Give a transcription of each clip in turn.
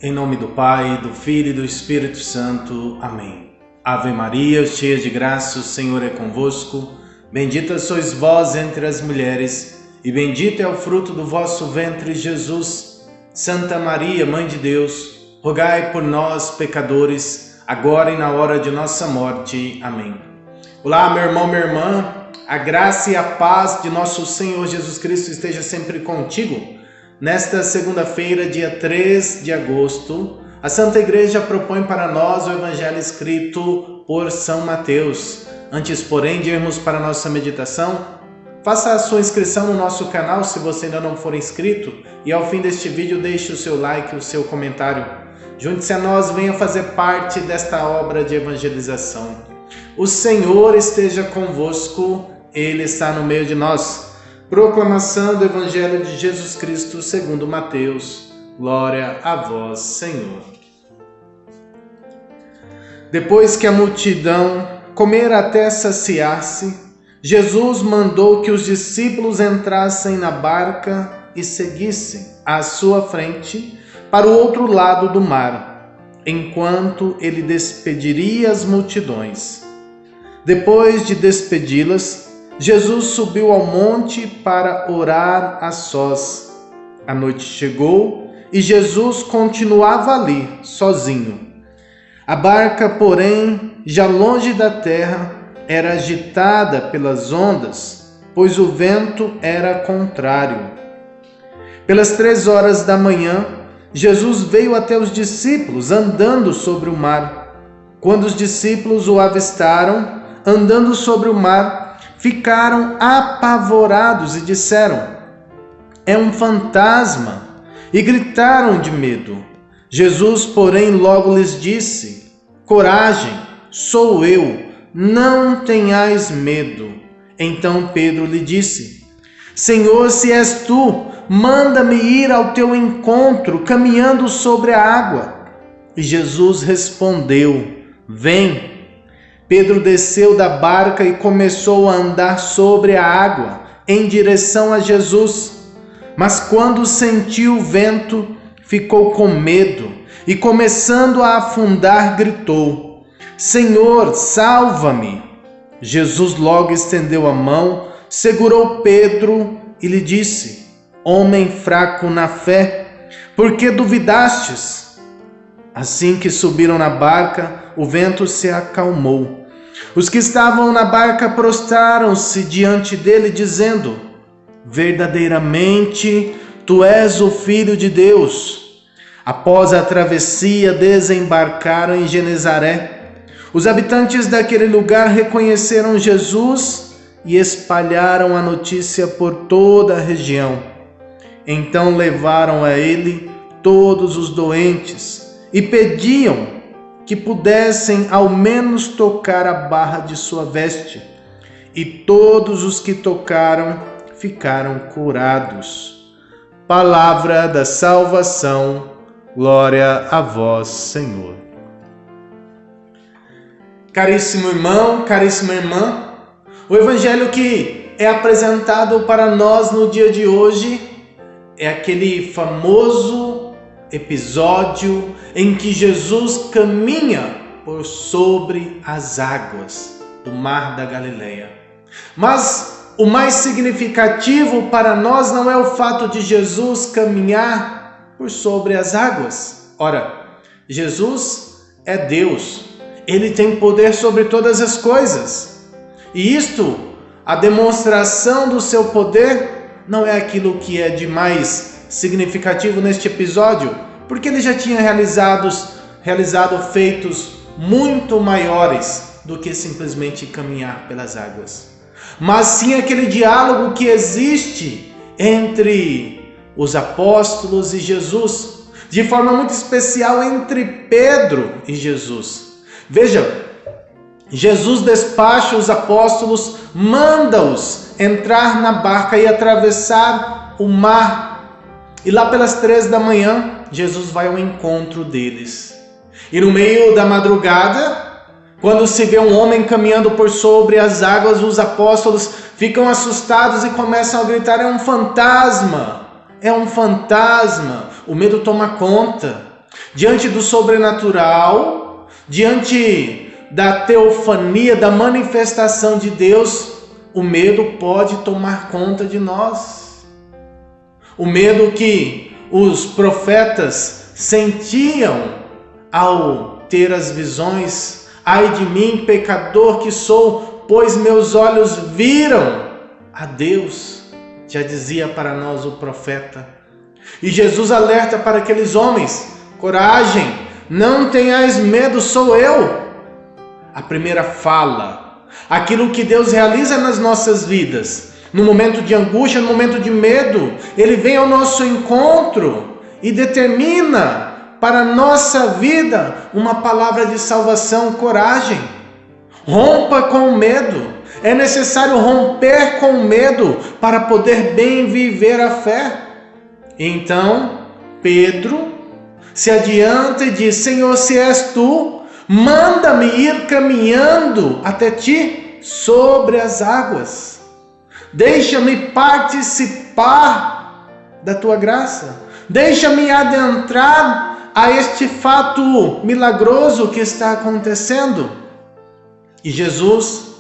Em nome do Pai, do Filho e do Espírito Santo. Amém. Ave Maria, cheia de graça, o Senhor é convosco. Bendita sois vós entre as mulheres, e bendito é o fruto do vosso ventre, Jesus. Santa Maria, Mãe de Deus, rogai por nós, pecadores, agora e na hora de nossa morte. Amém. Olá, meu irmão, minha irmã. A graça e a paz de nosso Senhor Jesus Cristo esteja sempre contigo. Nesta segunda-feira, dia 3 de agosto, a Santa Igreja propõe para nós o Evangelho escrito por São Mateus. Antes, porém, de irmos para a nossa meditação, faça a sua inscrição no nosso canal se você ainda não for inscrito e ao fim deste vídeo deixe o seu like e o seu comentário. Junte-se a nós, venha fazer parte desta obra de evangelização. O Senhor esteja convosco, Ele está no meio de nós. Proclamação do Evangelho de Jesus Cristo segundo Mateus. Glória a vós, Senhor. Depois que a multidão comera até saciar-se, Jesus mandou que os discípulos entrassem na barca e seguissem à sua frente para o outro lado do mar, enquanto ele despediria as multidões. Depois de despedi-las, Jesus subiu ao monte para orar a sós. A noite chegou e Jesus continuava ali, sozinho. A barca, porém, já longe da terra, era agitada pelas ondas, pois o vento era contrário. Pelas 3 horas da manhã, Jesus veio até os discípulos andando sobre o mar. Quando os discípulos o avistaram, andando sobre o mar, ficaram apavorados e disseram: "É um fantasma!" e gritaram de medo. Jesus, porém, logo lhes disse: "Coragem, sou eu, não tenhais medo." Então Pedro lhe disse: "Senhor, se és tu, manda-me ir ao teu encontro, caminhando sobre a água." E Jesus respondeu: "Vem." Pedro desceu da barca e começou a andar sobre a água, em direção a Jesus. Mas quando sentiu o vento, ficou com medo e, começando a afundar, gritou: "Senhor, salva-me!" Jesus logo estendeu a mão, segurou Pedro e lhe disse: "Homem fraco na fé, por que duvidastes?" Assim que subiram na barca, o vento se acalmou. Os que estavam na barca prostraram-se diante dele, dizendo: "Verdadeiramente, tu és o Filho de Deus." Após a travessia, desembarcaram em Genezaré. Os habitantes daquele lugar reconheceram Jesus e espalharam a notícia por toda a região. Então levaram a ele todos os doentes e pediam que pudessem ao menos tocar a barra de sua veste. E todos os que tocaram ficaram curados. Palavra da salvação, glória a vós, Senhor. Caríssimo irmão, caríssima irmã, o evangelho que é apresentado para nós no dia de hoje é aquele famoso episódio em que Jesus caminha por sobre as águas do mar da Galileia. Mas o mais significativo para nós não é o fato de Jesus caminhar por sobre as águas. Ora, Jesus é Deus. Ele tem poder sobre todas as coisas. E isto, a demonstração do seu poder, não é aquilo que é de mais significativo neste episódio, porque ele já tinha realizado feitos muito maiores do que simplesmente caminhar pelas águas. Mas sim aquele diálogo que existe entre os apóstolos e Jesus, de forma muito especial entre Pedro e Jesus. Veja, Jesus despacha os apóstolos, manda-os entrar na barca e atravessar o mar. E lá pelas 3 da manhã, Jesus vai ao encontro deles. E no meio da madrugada, quando se vê um homem caminhando por sobre as águas, os apóstolos ficam assustados e começam a gritar: "É um fantasma! É um fantasma!" O medo toma conta. diante do sobrenatural, diante da teofania, da manifestação de Deus, o medo pode tomar conta de nós. O medo que os profetas sentiam ao ter as visões: ai de mim, pecador que sou, pois meus olhos viram a Deus, já dizia para nós o profeta. E Jesus alerta para aqueles homens: coragem, não tenhais medo, sou eu. A primeira fala, aquilo que Deus realiza nas nossas vidas, no momento de angústia, no momento de medo, Ele vem ao nosso encontro e determina para a nossa vida uma palavra de salvação: coragem. Rompa com o medo. É necessário romper com o medo para poder bem viver a fé. Então, Pedro se adianta e diz: Senhor, se és tu, manda-me ir caminhando até ti sobre as águas. Deixa-me participar da tua graça. Deixa-me adentrar a este fato milagroso que está acontecendo. E Jesus,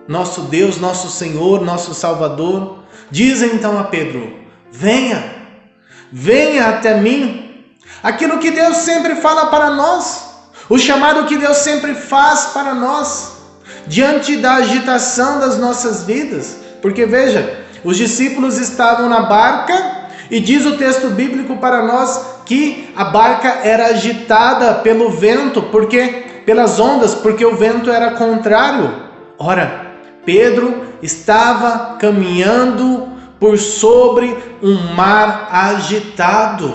nosso Deus, nosso Senhor, nosso Salvador, diz então a Pedro: venha até mim. Aquilo que Deus sempre fala para nós, o chamado que Deus sempre faz para nós, diante da agitação das nossas vidas. Porque veja, os discípulos estavam na barca e diz o texto bíblico para nós que a barca era agitada pelo vento, pelas ondas, porque o vento era contrário. Ora, Pedro estava caminhando por sobre um mar agitado,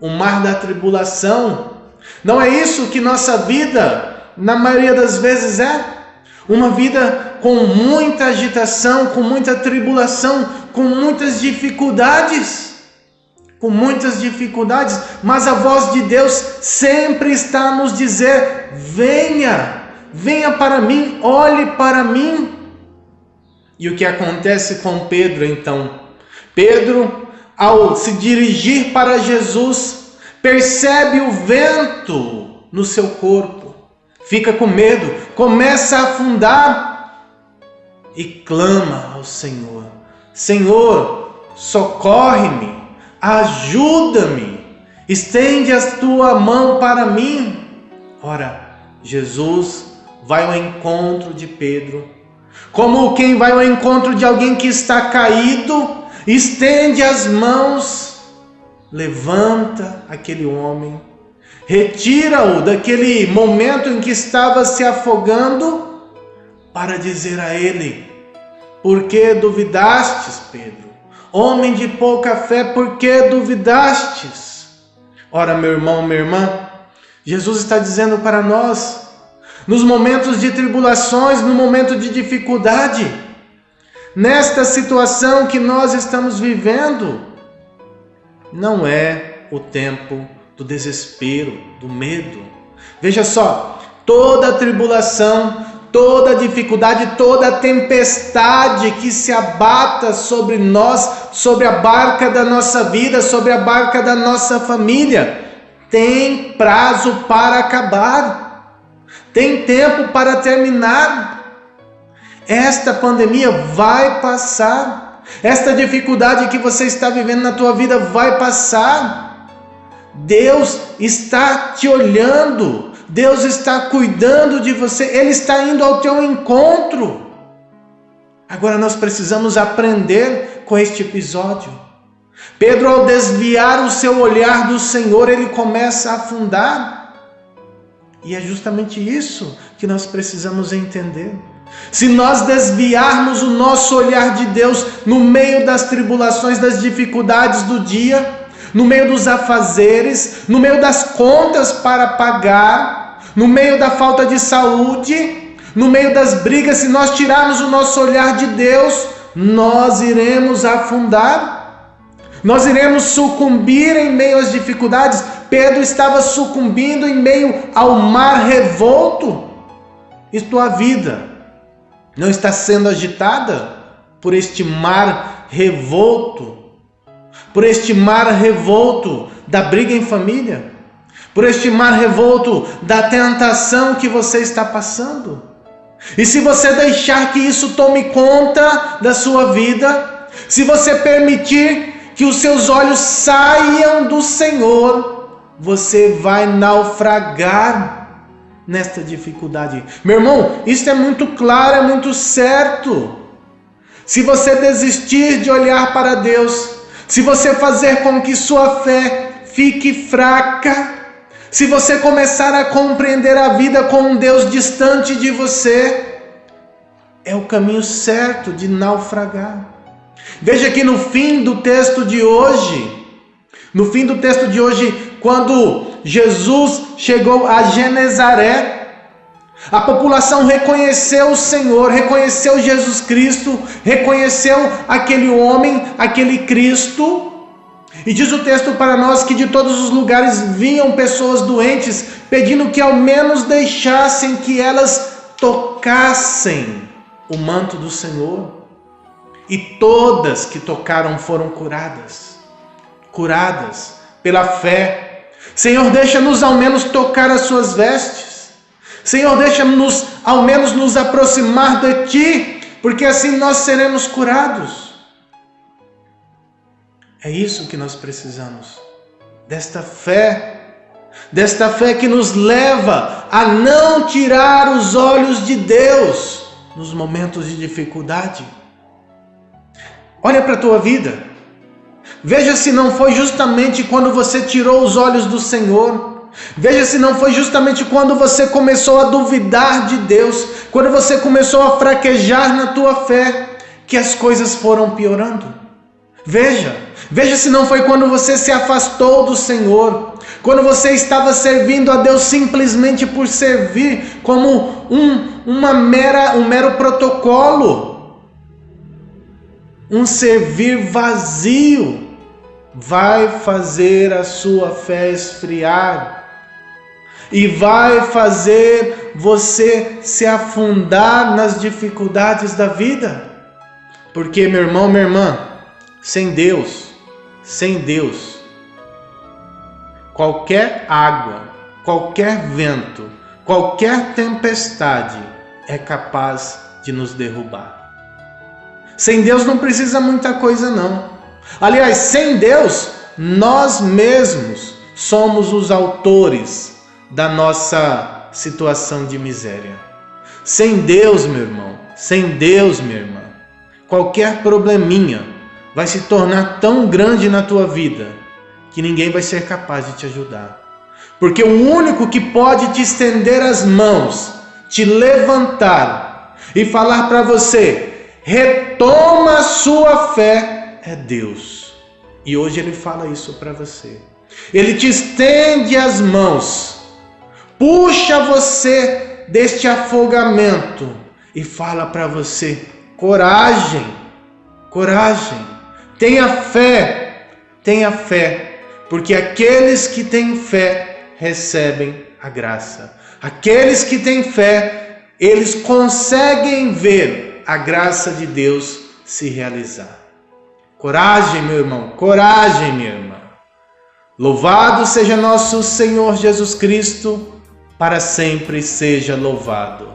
o mar da tribulação. Não é isso que nossa vida, na maioria das vezes, é? Uma vida com muita agitação, com muita tribulação, com muitas dificuldades. Mas a voz de Deus sempre está a nos dizer: venha para mim, olhe para mim. E o que acontece com Pedro então? Pedro, ao se dirigir para Jesus, percebe o vento no seu corpo, fica com medo, começa a afundar e clama ao Senhor: Senhor, socorre-me, ajuda-me, estende a tua mão para mim. Ora, Jesus vai ao encontro de Pedro, como quem vai ao encontro de alguém que está caído, estende as mãos, levanta aquele homem, retira-o daquele momento em que estava se afogando, para dizer a ele: por que duvidastes, Pedro? Homem de pouca fé, por que duvidastes? Ora, meu irmão, minha irmã, Jesus está dizendo para nós, nos momentos de tribulações, no momento de dificuldade, nesta situação que nós estamos vivendo, não é o tempo do desespero, do medo. Veja só, toda tribulação, toda dificuldade, toda tempestade que se abata sobre nós, sobre a barca da nossa vida, sobre a barca da nossa família, tem prazo para acabar. Tem tempo para terminar. Esta pandemia vai passar. Esta dificuldade que você está vivendo na tua vida vai passar. Deus está te olhando. Deus está cuidando de você. Ele está indo ao teu encontro. Agora nós precisamos aprender com este episódio. Pedro, ao desviar o seu olhar do Senhor, ele começa a afundar. E é justamente isso que nós precisamos entender. Se nós desviarmos o nosso olhar de Deus no meio das tribulações, das dificuldades do dia, no meio dos afazeres, no meio das contas para pagar, no meio da falta de saúde, no meio das brigas, se nós tirarmos o nosso olhar de Deus, nós iremos afundar. Nós iremos sucumbir em meio às dificuldades. Pedro estava sucumbindo em meio ao mar revolto. E tua vida não está sendo agitada por este mar revolto? Por este mar revolto da briga em família? por este mar revolto da tentação que você está passando. E se você deixar que isso tome conta da sua vida, se você permitir que os seus olhos saiam do Senhor, você vai naufragar nesta dificuldade. Meu irmão, isso é muito claro, é muito certo. Se você desistir de olhar para Deus, se você fazer com que sua fé fique fraca, se você começar a compreender a vida com um Deus distante de você, é o caminho certo de naufragar. Veja que no fim do texto de hoje, quando Jesus chegou a Genezaré, a população reconheceu o Senhor, reconheceu Jesus Cristo, reconheceu aquele homem, aquele Cristo. E diz o texto para nós que de todos os lugares vinham pessoas doentes, pedindo que ao menos deixassem que elas tocassem o manto do Senhor. E todas que tocaram foram curadas pela fé. Senhor, deixa-nos ao menos tocar as suas vestes. Senhor, deixa-nos ao menos nos aproximar de Ti, porque assim nós seremos curados. É isso que nós precisamos, desta fé que nos leva a não tirar os olhos de Deus nos momentos de dificuldade. Olha para a tua vida, veja se não foi justamente quando você tirou os olhos do Senhor, veja se não foi justamente quando você começou a duvidar de Deus, quando você começou a fraquejar na tua fé, que as coisas foram piorando. Veja se não foi quando você se afastou do Senhor, quando você estava servindo a Deus simplesmente por servir, como um mero protocolo, um servir vazio, vai fazer a sua fé esfriar e vai fazer você se afundar nas dificuldades da vida. Porque, meu irmão, minha irmã, sem Deus, qualquer água, qualquer vento, qualquer tempestade é capaz de nos derrubar. Sem Deus não precisa muita coisa não. Aliás, sem Deus, nós mesmos somos os autores da nossa situação de miséria. Sem Deus, meu irmão, sem Deus, minha irmã, qualquer probleminha vai se tornar tão grande na tua vida que ninguém vai ser capaz de te ajudar. Porque o único que pode te estender as mãos, te levantar e falar para você, retoma a sua fé, é Deus. E hoje Ele fala isso para você. Ele te estende as mãos, puxa você deste afogamento e fala para você, coragem, tenha fé, porque aqueles que têm fé recebem a graça. Aqueles que têm fé, eles conseguem ver a graça de Deus se realizar. Coragem, meu irmão, coragem, minha irmã. Louvado seja nosso Senhor Jesus Cristo, para sempre seja louvado.